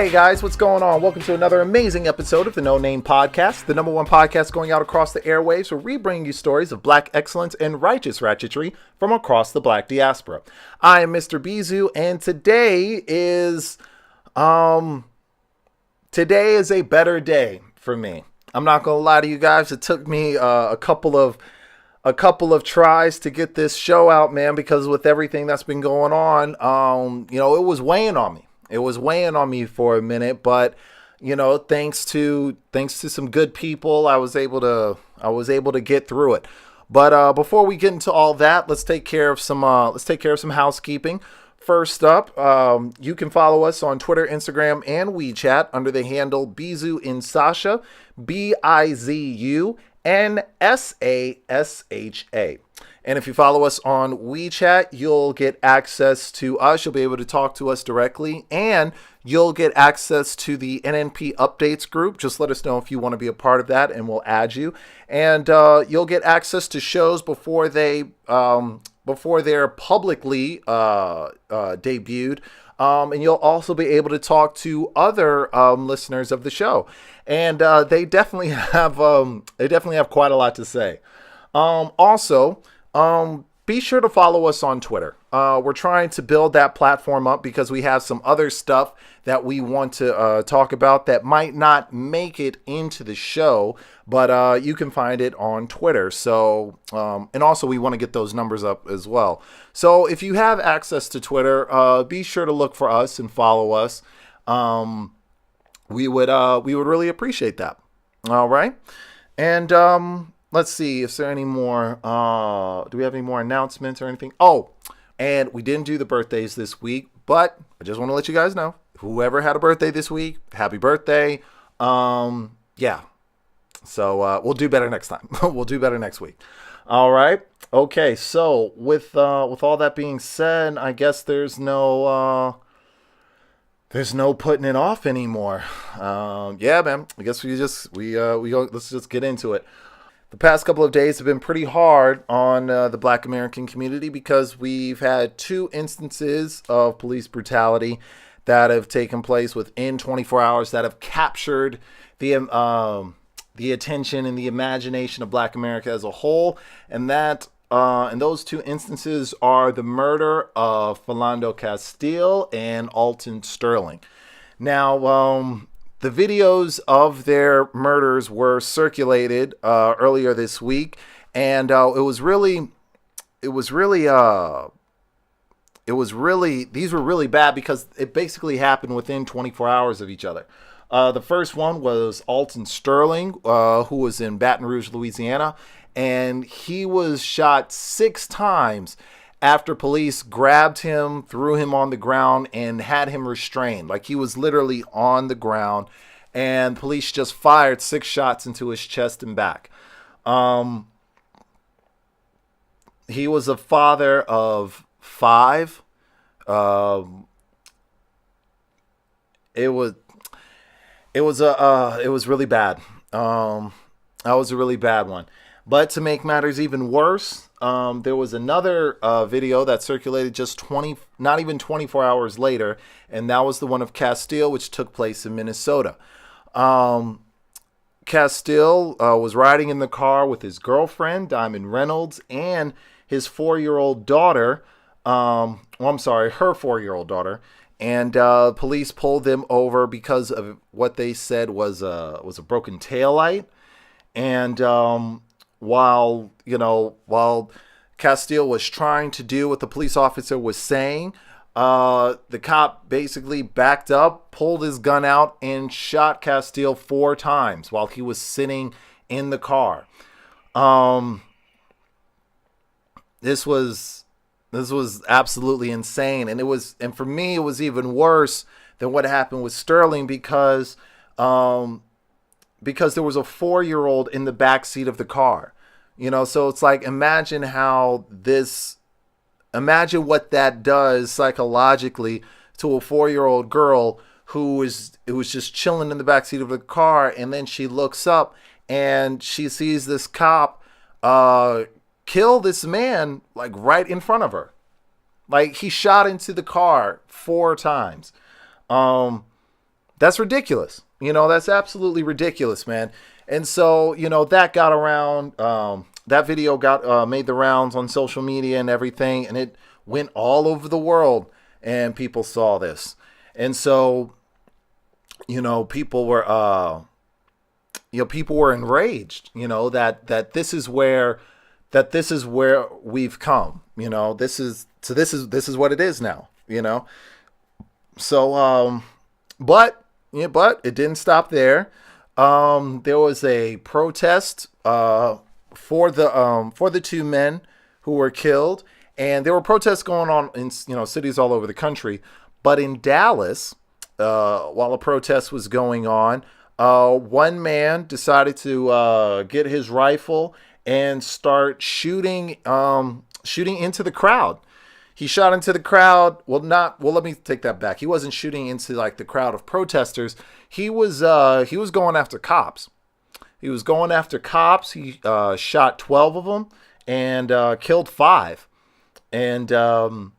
Hey guys, what's going on? Welcome to another amazing episode of the No Name Podcast, the number one podcast going out across the airwaves where we bring you stories of black excellence and righteous ratchetry from across the black diaspora. I am Mr. Bizu, and today is a better day for me. I'm not gonna lie to you guys. It took me a couple of tries to get this show out, man, because with everything that's been going on, it was weighing on me. It was weighing on me for a minute, but thanks to some good people, I was able to get through it. But before we get into all that, let's take care of some housekeeping. First up, you can follow us on Twitter, Instagram, and Wechat under the handle bizunsasha, BIZUNSASHA. And if you follow us on Wechat, you'll get access to us. You'll be able to talk to us directly, and you'll get access to the NNP updates group. Just let us know if you want to be a part of that, and we'll add you. And you'll get access to shows before they're publicly debuted. And you'll also be able to talk to other listeners of the show. And they definitely have quite a lot to say. Also, be sure to follow us on Twitter. We're trying to build that platform up because we have some other stuff that we want to talk about that might not make it into the show, but you can find it on Twitter. So, and also we want to get those numbers up as well. So if you have access to Twitter, be sure to look for us and follow us. We would really appreciate that. All right. And, let's see, is there any more, do we have any more announcements or anything? Oh, and we didn't do the birthdays this week, but I just want to let you guys know, whoever had a birthday this week, happy birthday. Yeah. So, we'll do better next time. We'll do better next week. All right. Okay. So with all that being said, I guess there's no putting it off anymore. Yeah, man, I guess let's just get into it. The past couple of days have been pretty hard on the Black American community because we've had two instances of police brutality that have taken place within 24 hours that have captured the attention and the imagination of Black America as a whole. And those two instances are the murder of Philando Castile and Alton Sterling. Now, the videos of their murders were circulated earlier this week, and these were really bad because it basically happened within 24 hours of each other. The first one was Alton Sterling, who was in Baton Rouge, Louisiana, and he was shot 6 times after police grabbed him, threw him on the ground, and had him restrained. Like, he was literally on the ground, and police just fired 6 shots into his chest and back. He was a father of 5. It was really bad. That was a really bad one. But to make matters even worse, there was another video that circulated not even 24 hours later, and that was the one of Castile, which took place in Minnesota. Castile was riding in the car with his girlfriend, Diamond Reynolds, and his 4-year-old daughter. Her 4-year-old daughter. And police pulled them over because of what they said was a broken taillight. And while Castile was trying to do what the police officer was saying, the cop basically backed up, pulled his gun out, and shot Castile 4 times while he was sitting in the car. This was absolutely insane, and for me, it was even worse than what happened with Sterling because there was a 4-year-old in the back seat of the car. So it's like, imagine what that does psychologically to a 4-year-old girl who was just chilling in the backseat of the car, and then she looks up and she sees this cop kill this man like right in front of her. Like, he shot into the car 4 times. That's ridiculous. That's absolutely ridiculous, man. And so, that got around. That video got made the rounds on social media and everything, and it went all over the world, and people saw this. And so, people were, people were enraged. That this is where we've come. This is what it is now. So, but it didn't stop there. There was a protest for the two men who were killed, and there were protests going on in cities all over the country. But in Dallas, while a protest was going on, one man decided to get his rifle and start shooting into the crowd. He shot into the crowd. Well, let me take that back. He wasn't shooting into like the crowd of protesters. He was going after cops. He was going after cops. He shot 12 of them and killed 5. And now,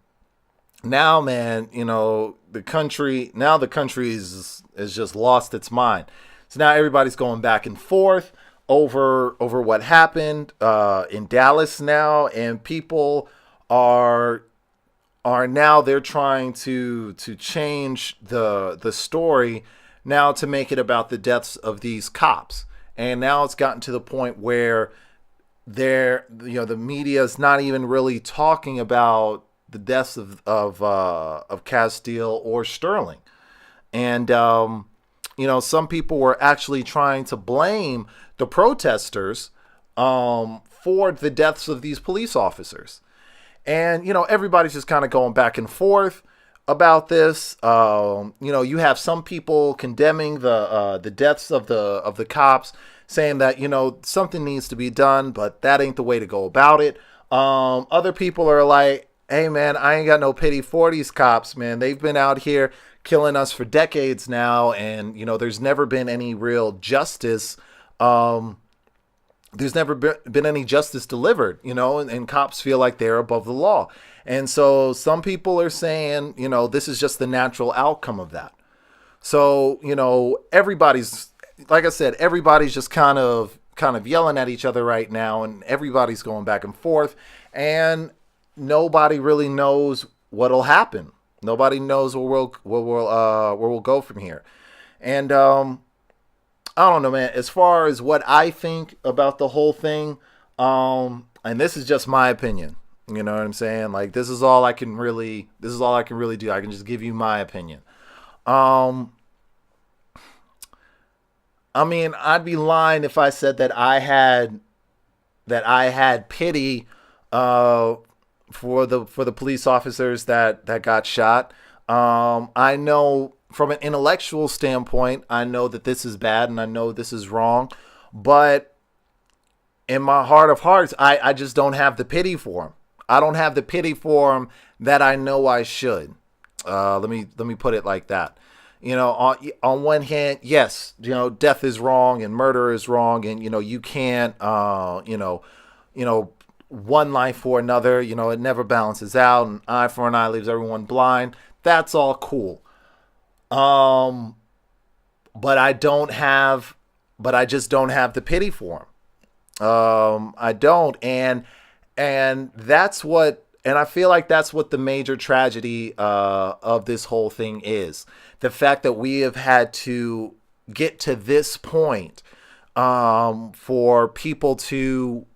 man, the country is just lost its mind. So now everybody's going back and forth over what happened in Dallas now, and people are now they're trying to change the story now to make it about the deaths of these cops. And now it's gotten to the point where the media is not even really talking about the deaths of Castile or Sterling. And some people were actually trying to blame the protesters for the deaths of these police officers. And, everybody's just kind of going back and forth about this. You have some people condemning the deaths of the cops, saying that, something needs to be done, but that ain't the way to go about it. Other people are like, hey, man, I ain't got no pity for these cops, man. They've been out here killing us for decades now, and, there's never been any real justice. There's never been any justice delivered, and cops feel like they're above the law. And so some people are saying, this is just the natural outcome of that. So, everybody's, like I said, everybody's just kind of yelling at each other right now, and everybody's going back and forth, and nobody really knows what'll happen. Nobody knows where we'll go from here. And, I don't know, man. As far as what I think about the whole thing, and this is just my opinion. You know what I'm saying? Like, this is all I can really do. I can just give you my opinion. I mean, I'd be lying if I said that I had pity for the police officers that got shot. I know from an intellectual standpoint, I know that this is bad and I know this is wrong, but in my heart of hearts, I just don't have the pity for him. I don't have the pity for him that I know I should. Let me put it like that. On one hand, yes, death is wrong and murder is wrong, and you can't one life for another. It never balances out. An eye for an eye leaves everyone blind. That's all cool. But I just don't have the pity for him. I don't. And that's what, and I feel like that's what the major tragedy, of this whole thing is. The fact that we have had to get to this point, for people to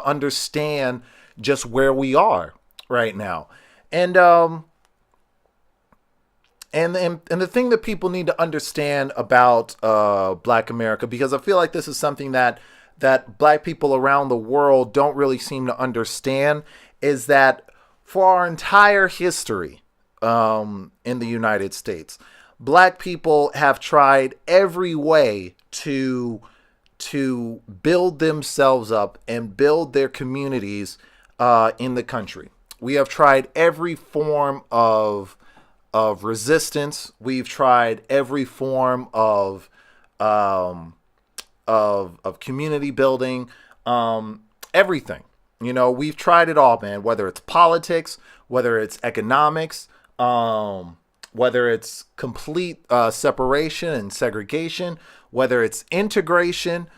understand just where we are right now. And the thing that people need to understand about Black America, because I feel like this is something that Black people around the world don't really seem to understand, is that for our entire history in the United States, Black people have tried every way to build themselves up and build their communities in the country. We have tried every form of resistance. We've tried every form of community building, everything. We've tried it all, man. Whether it's politics, whether it's economics, whether whether it's complete separation and segregation, whether it's integration.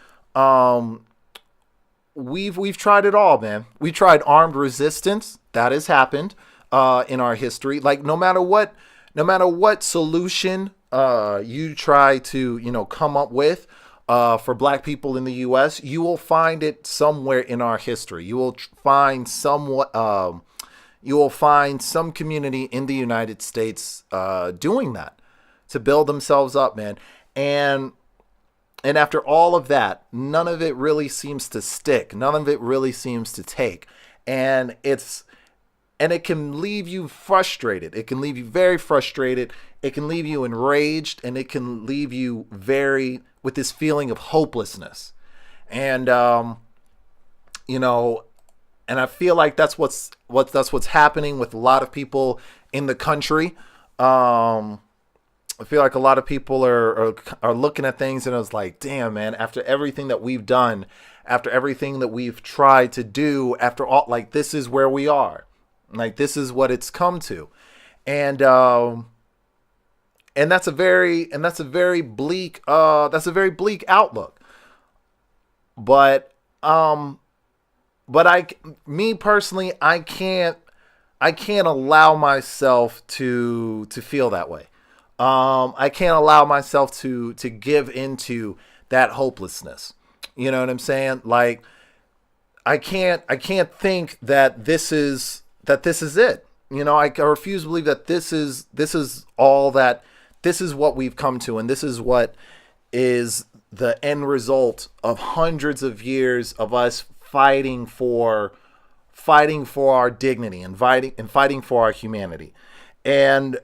We've tried it all, man. We tried armed resistance. That has happened in our history. Like no matter what solution you try to come up with for Black people in the U.S., you will find it somewhere in our history. You will find you will find some community in the United States doing that to build themselves up, man. And after all of that, none of it really seems to stick. None of it really seems to take. And it can leave you frustrated. It can leave you very frustrated. It can leave you enraged, and it can leave you with this feeling of hopelessness. And and I feel like that's what's happening with a lot of people in the country. I feel like a lot of people are looking at things and it's like, damn, man, after everything that we've done, after everything that we've tried to do, after all, like, this is where we are. Like, this is what it's come to. And that's a very bleak outlook. But me personally, I can't allow myself to feel that way. I can't allow myself to give into that hopelessness. You know what I'm saying? Like, I can't think that this is it. I refuse to believe that this is all that, this is what we've come to, and this is what is the end result of hundreds of years of us fighting for our dignity and fighting for our humanity. And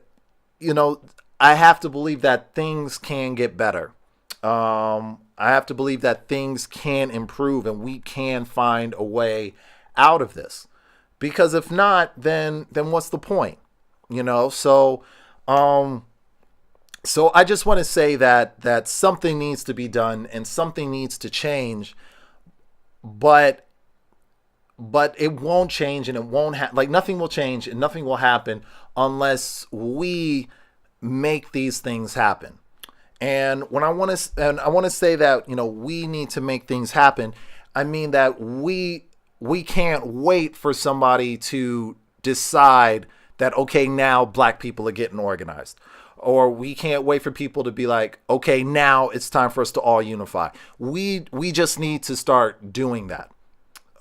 I have to believe that things can get better. I have to believe that things can improve and we can find a way out of this. Because if not, then what's the point? So I just want to say that something needs to be done and something needs to change, but it won't change, and it won't nothing will change and nothing will happen unless we make these things happen. And I want to say that we need to make things happen. I mean that we can't wait for somebody to decide that, okay, now Black people are getting organized. Or we can't wait for people to be like, okay, now it's time for us to all unify. We just need to start doing that.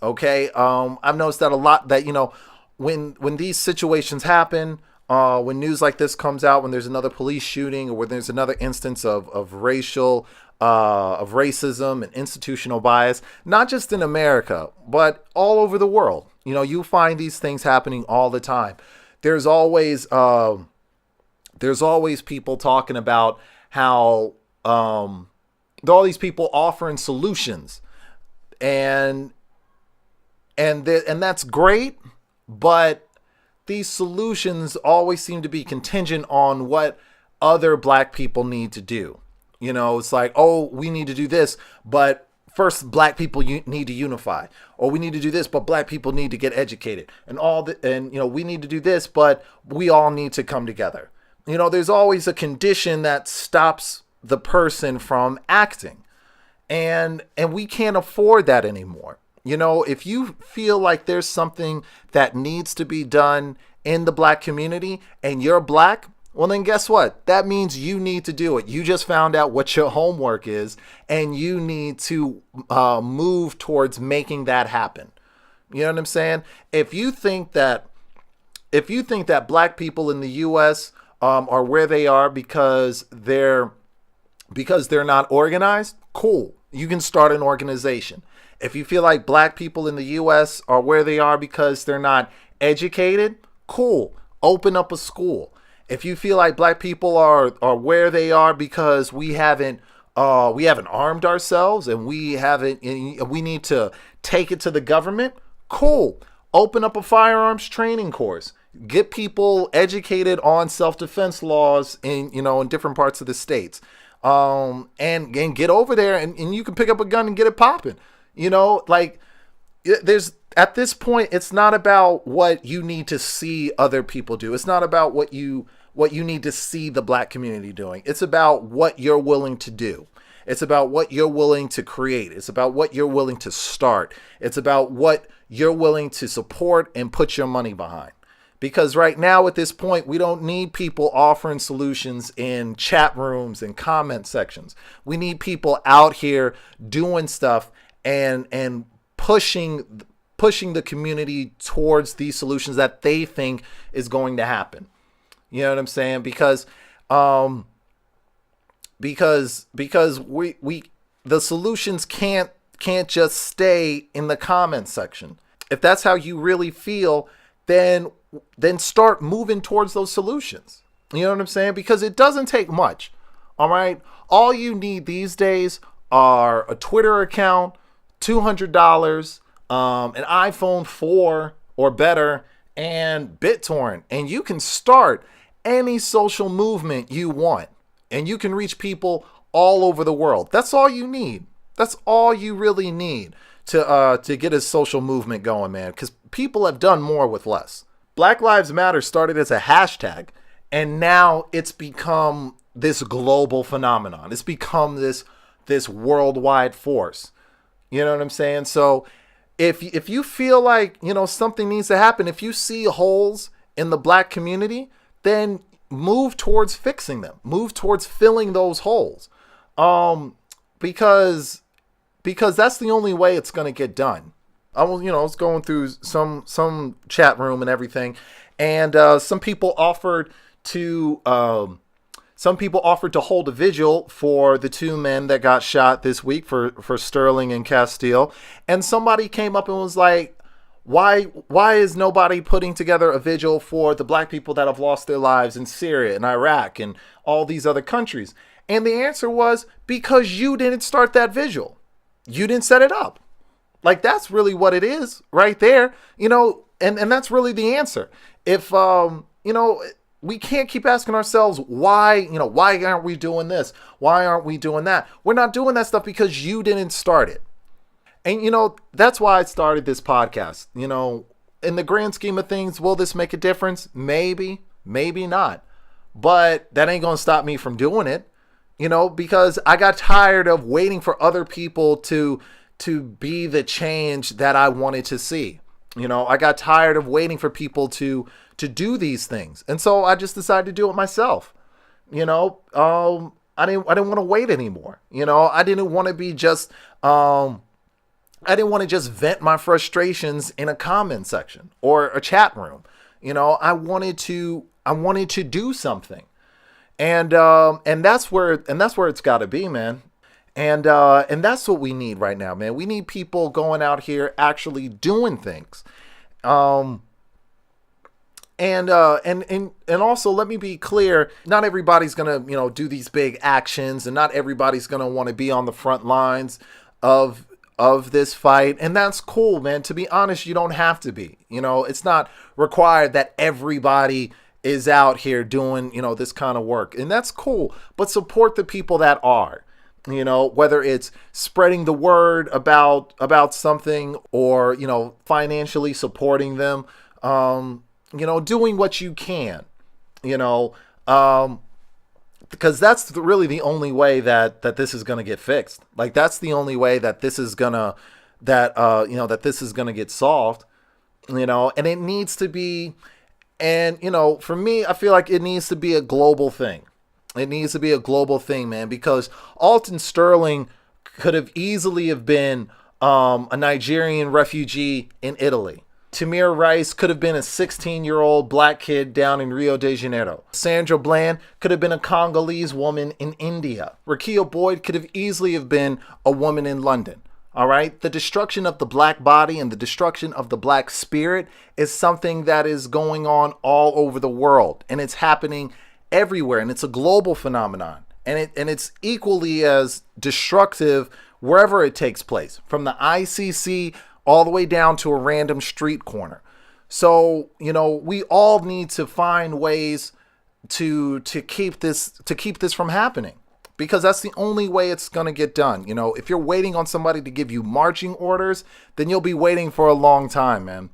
Okay? I've noticed that a lot, that, when these situations happen, when news like this comes out, when there's another police shooting, or when there's another instance of racism and institutional bias, not just in America, but all over the world, you find these things happening all the time. There's always people talking about how all these people offering solutions, and that's great, but these solutions always seem to be contingent on what other Black people need to do. It's like, oh, we need to do this, but first Black people need to unify. Or we need to do this, but Black people need to get educated. We need to do this, but we all need to come together. There's always a condition that stops the person from acting. And we can't afford that anymore. If you feel like there's something that needs to be done in the Black community and you're Black, well, then guess what? That means you need to do it. You just found out what your homework is, and you need to move towards making that happen. You know what I'm saying? If you think that Black people in the U.S. Are where they are because they're not organized, cool. You can start an organization. If you feel like Black people in the U.S. are where they are because they're not educated, cool. Open up a school. If you feel like Black people are where they are because we haven't armed ourselves and we need to take it to the government, cool. Open up a firearms training course. Get people educated on self-defense laws in different parts of the states. And get over there and you can pick up a gun and get it popping. There's, at this point, it's not about what you need to see other people do. It's not about what you what you need to see the black community doing. It's about what you're willing to do. It's about what you're willing to create. It's about what you're willing to start. It's about what you're willing to support and put your money behind. Because right now at this point, we don't need people offering solutions in chat rooms and comment sections. We need people out here doing stuff and pushing the community towards these solutions that they think is going to happen. You know what I'm saying? Because we the solutions can't just stay in the comment section. If that's how you really feel, then start moving towards those solutions. You know what I'm saying? Because it doesn't take much. All right. All you need these days are a Twitter account, $200, an iPhone 4 or better, and BitTorrent, and you can start any social movement you want, and you can reach people all over the world. That's all you need. That's all you really need to get a social movement going, man, because people have done more with less. Black Lives Matter started as a hashtag, and now it's become this global phenomenon. It's become this worldwide force. You know what I'm saying? So if you feel like, something needs to happen, if you see holes in the black community, then move towards fixing them. Move towards filling those holes. Because that's the only way it's going to get done. I was going through some chat room and everything, and some people offered to hold a vigil for the two men that got shot this week, for Sterling and Castile. And somebody came up and was like, why is nobody putting together a vigil for the black people that have lost their lives in Syria and Iraq and all these other countries? And the answer was, because you didn't start that vigil. You didn't set it up. Like, that's really what it is right there, and that's really the answer. If, we can't keep asking ourselves why aren't we doing this? Why aren't we doing that? We're not doing that stuff because you didn't start it. And, that's why I started this podcast. In the grand scheme of things, will this make a difference? Maybe, maybe not. But that ain't going to stop me from doing it, because I got tired of waiting for other people to be the change that I wanted to see. I got tired of waiting for people to do these things. And so I just decided to do it myself. I didn't want to wait anymore. I didn't want to be just, I didn't want to just vent my frustrations in a comment section or a chat room. I wanted to do something. And that's where it's got to be, man. And that's what we need right now, man. We need people going out here actually doing things. And also, let me be clear, not everybody's going to, do these big actions, and not everybody's going to want to be on the front lines of this fight. And that's cool, man. To be honest, you don't have to be. It's not required that everybody is out here doing, this kind of work. And that's cool. But support the people that are. Whether it's spreading the word about something, or, financially supporting them, doing what you can, because that's really the only way that this is going to get fixed. Like, that's the only way that this is going to, that this is going to get solved, and it needs to be, and, for me, I feel like it needs to be a global thing. It needs to be a global thing, man, because Alton Sterling could have easily have been a Nigerian refugee in Italy. Tamir Rice could have been a 16-year-old black kid down in Rio de Janeiro. Sandra Bland could have been a Congolese woman in India. Rakia Boyd could have easily have been a woman in London. All right. The destruction of the black body and the destruction of the black spirit is something that is going on all over the world, and it's happening everywhere, and it's a global phenomenon, and it's equally as destructive wherever it takes place, from the ICC all the way down to a random street corner. So, we all need to find ways to keep this from happening, because that's the only way it's going to get done. If you're waiting on somebody to give you marching orders, then you'll be waiting for a long time, man.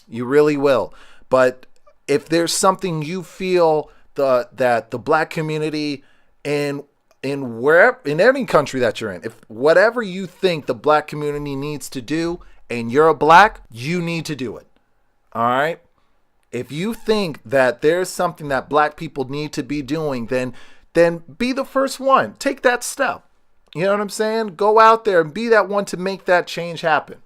You really will. But if there's something you feel the black community in wherever, in any country that you're in, if whatever you think the black community needs to do and you're a black, you need to do it. All right? If you think that there's something that black people need to be doing, then be the first one. Take that step. You know what I'm saying? Go out there and be that one to make that change happen.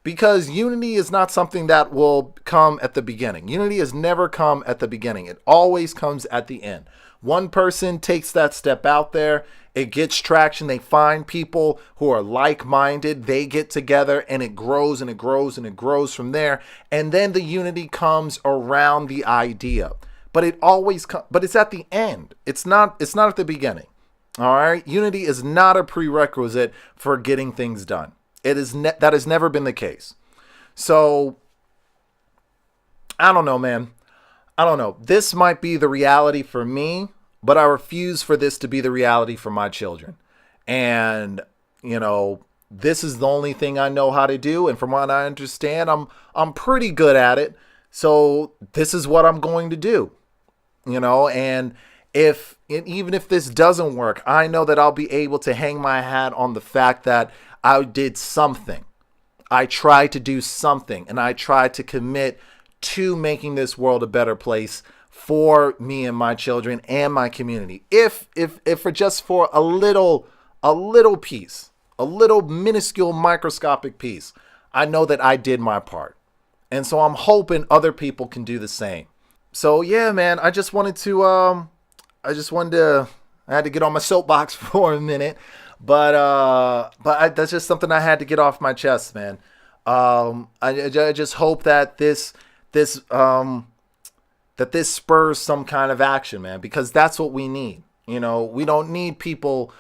Because unity is not something that will come at the beginning. Unity has never come at the beginning. It always comes at the end. One person takes that step out there. It gets traction. They find people who are like-minded. They get together and it grows and it grows and it grows from there. And then the unity comes around the idea. But it always but it's at the end. It's not at the beginning. All right? Unity is not a prerequisite for getting things done. It is that has never been the case. So I don't know, man. I don't know. This might be the reality for me, but I refuse for this to be the reality for my children. And, you know, this is the only thing I know how to do. And from what I understand, I'm pretty good at it. So this is what I'm going to do, you know, and even if this doesn't work, I know that I'll be able to hang my hat on the fact that I did something. I tried to do something, and I tried to commit to making this world a better place for me and my children and my community. If for just for a little piece, a little minuscule microscopic piece, I know that I did my part. And so I'm hoping other people can do the same. So yeah, man, I had to get on my soapbox for a minute, but that's just something I had to get off my chest, man. I just hope that this spurs some kind of action, man, because that's what we need. You know, we don't need people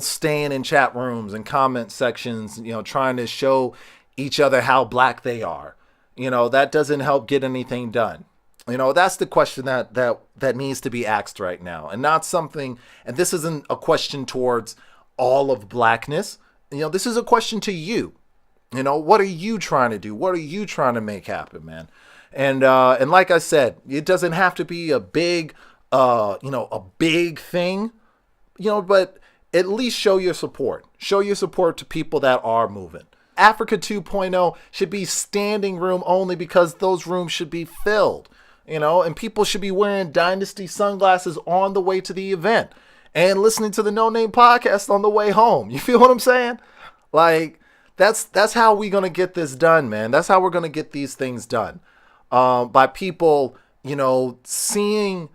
staying in chat rooms and comment sections, you know, trying to show each other how black they are. You know, that doesn't help get anything done. You know, that's the question that needs to be asked right now, and not something, and this isn't a question towards all of blackness. You know, this is a question to you. You know, what are you trying to do? What are you trying to make happen, man? And like I said, it doesn't have to be a big thing, you know, but at least show your support. Show your support to people that are moving. Africa 2.0 should be standing room only because those rooms should be filled, you know, and people should be wearing Dynasty sunglasses on the way to the event and listening to the No Name podcast on the way home. You feel what I'm saying? Like, that's how we're going to get this done, man. That's how we're going to get these things done. By people, you know, seeing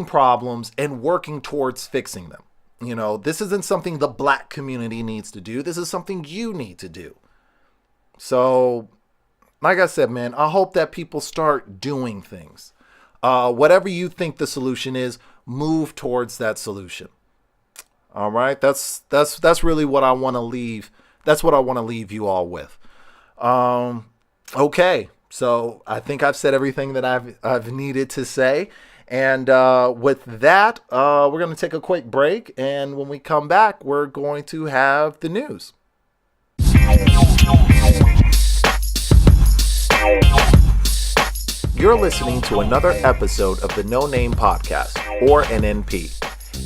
problems and working towards fixing them. You know, this isn't something the black community needs to do. This is something you need to do. So, like I said, man, I hope that people start doing things. Whatever you think the solution is, move towards that solution. All right, that's really what I want to leave. That's what I want to leave you all with. Okay, so I think I've said everything that I've needed to say. And with that, we're going to take a quick break. And when we come back, we're going to have the news. You're listening to another episode of the No Name Podcast, or NNP.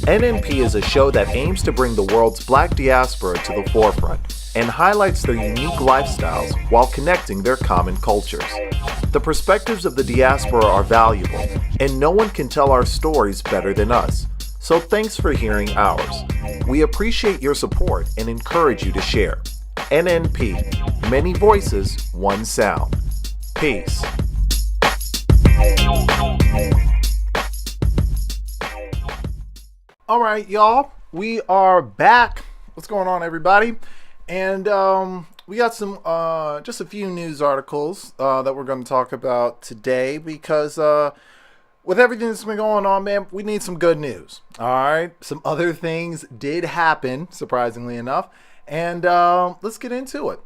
NNP is a show that aims to bring the world's black diaspora to the forefront and highlights their unique lifestyles while connecting their common cultures. The perspectives of the diaspora are valuable, and no one can tell our stories better than us. So thanks for hearing ours. We appreciate your support and encourage you to share. NNP, many voices, one sound. Peace. All right, y'all, we are back. What's going on, everybody? And we got some just a few news articles that we're going to talk about today because with everything that's been going on, man, we need some good news. All right, some other things did happen, surprisingly enough, and let's get into it.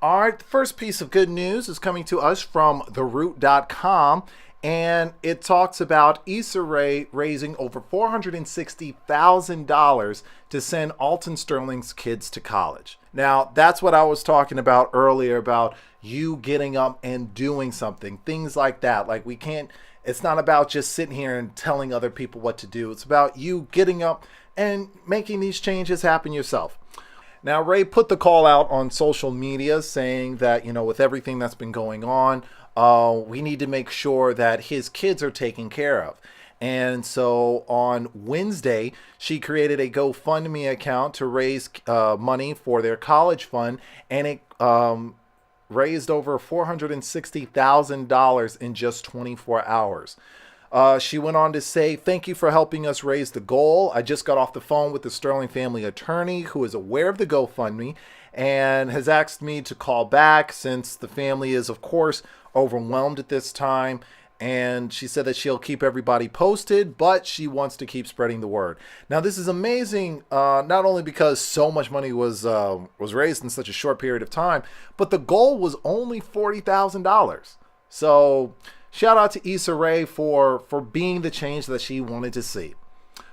All right, the first piece of good news is coming to us from theroot.com. And it talks about Issa Rae raising over $460,000 to send Alton Sterling's kids to college. Now, that's what I was talking about earlier about you getting up and doing something, things like that. Like we can't, It's not about just sitting here and telling other people what to do. It's about you getting up and making these changes happen yourself. Now, Ray put the call out on social media saying that, with everything that's been going on, we need to make sure that his kids are taken care of. And so on Wednesday, she created a GoFundMe account to raise money for their college fund, and it raised over $460,000 in just 24 hours. She went on to say, "Thank you for helping us raise the goal. I just got off the phone with the Sterling family attorney who is aware of the GoFundMe and has asked me to call back since the family is, of course, overwhelmed at this time." And she said that she'll keep everybody posted, but she wants to keep spreading the word. Now, this is amazing, not only because so much money was raised in such a short period of time, but the goal was only $40,000. So shout out to Issa Rae for being the change that she wanted to see.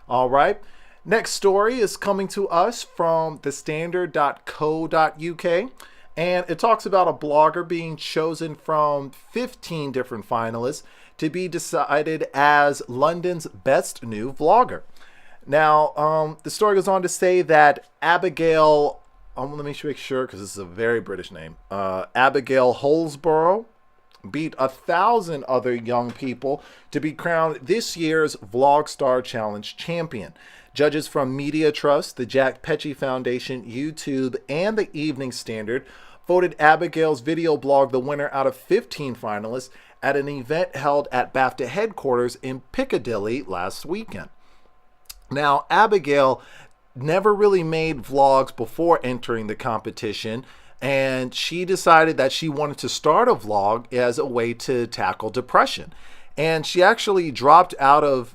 All right. Next story is coming to us from thestandard.co.uk. And it talks about a blogger being chosen from 15 different finalists to be decided as London's best new vlogger. Now, the story goes on to say that Abigail, let me make sure because this is a very British name, Abigail Holsborough beat 1,000 other young people to be crowned this year's Vlogstar Challenge champion. Judges from Media Trust, the Jack Petchy Foundation, YouTube, and the Evening Standard voted Abigail's video blog the winner out of 15 finalists at an event held at BAFTA headquarters in Piccadilly last weekend. Now, Abigail never really made vlogs before entering the competition, and she decided that she wanted to start a vlog as a way to tackle depression. And she actually dropped out of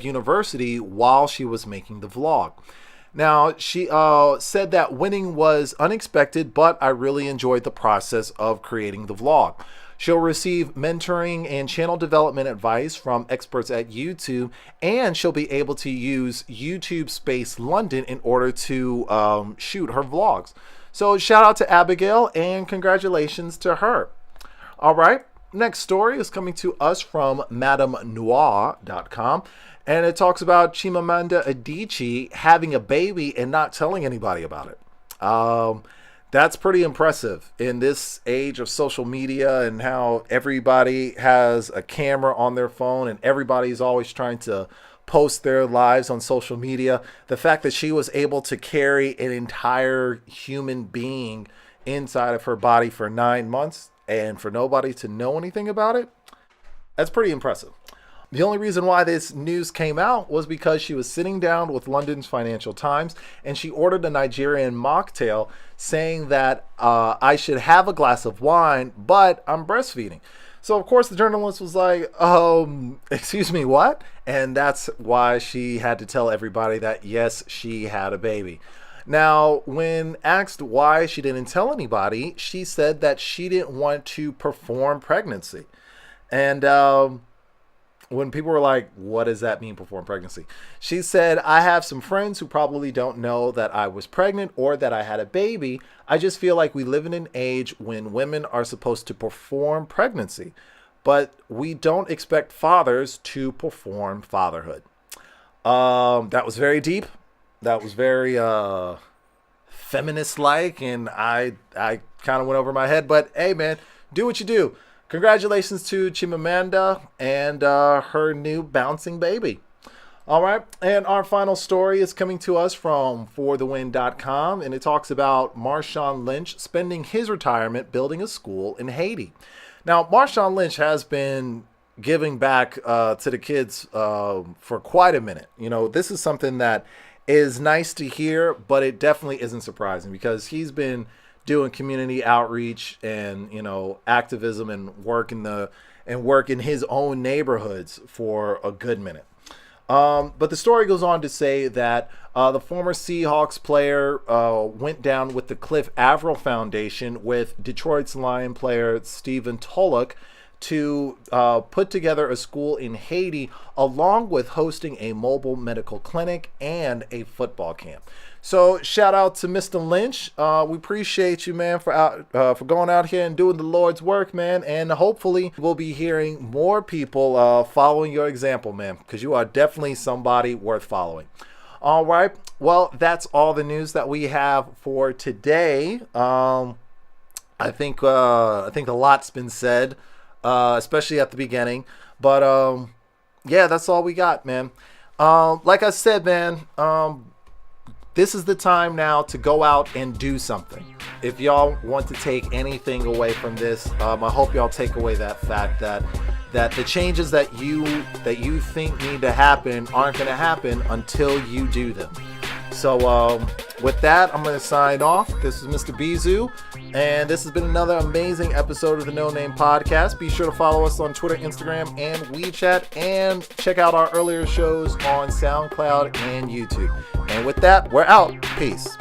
university while she was making the vlog. Now, she said that winning was unexpected, but I really enjoyed the process of creating the vlog. She'll receive mentoring and channel development advice from experts at YouTube, and she'll be able to use YouTube Space London in order to shoot her vlogs. So shout out to Abigail and congratulations to her. All right, next story is coming to us from MadameNoir.com, and it talks about Chimamanda Adichie having a baby and not telling anybody about it. That's pretty impressive in this age of social media and how everybody has a camera on their phone and everybody's always trying to post their lives on social media. The fact that she was able to carry an entire human being inside of her body for 9 months and for nobody to know anything about it, that's pretty impressive. The only reason why this news came out was because she was sitting down with London's Financial Times and she ordered a Nigerian mocktail saying that I should have a glass of wine, but I'm breastfeeding. So, of course, the journalist was like, excuse me, what? And that's why she had to tell everybody that, yes, she had a baby. Now, when asked why she didn't tell anybody, she said that she didn't want to perform pregnancy. And when people were like, what does that mean, perform pregnancy? She said, I have some friends who probably don't know that I was pregnant or that I had a baby. I just feel like we live in an age when women are supposed to perform pregnancy, but we don't expect fathers to perform fatherhood. That was very deep. That was very feminist-like, and I kind of went over my head, but hey, man, do what you do. Congratulations to Chimamanda and her new bouncing baby. All right, and our final story is coming to us from forthewin.com, and it talks about Marshawn Lynch spending his retirement building a school in Haiti. Now, Marshawn Lynch has been giving back to the kids for quite a minute. You know, this is something that is nice to hear, but it definitely isn't surprising because he's been doing community outreach and, you know, activism and work in his own neighborhoods for a good minute. But the story goes on to say that the former Seahawks player went down with the Cliff Averill Foundation with Detroit's Lion player Stephen Tulloch to put together a school in Haiti, along with hosting a mobile medical clinic and a football camp. So shout out to Mr. Lynch. We appreciate you, man, for going out here and doing the Lord's work, man. And hopefully we'll be hearing more people following your example, man, because you are definitely somebody worth following. All right. Well, that's all the news that we have for today. I think a lot's been said, especially at the beginning. But yeah, that's all we got, man. Like I said, man, this is the time now to go out and do something. If y'all want to take anything away from this, I hope y'all take away that fact that the changes that you think need to happen aren't going to happen until you do them. So with that, I'm going to sign off. This is Mr. Bizu, and this has been another amazing episode of the No Name Podcast. Be sure to follow us on Twitter, Instagram, and WeChat, and check out our earlier shows on SoundCloud and YouTube. And with that, we're out. Peace.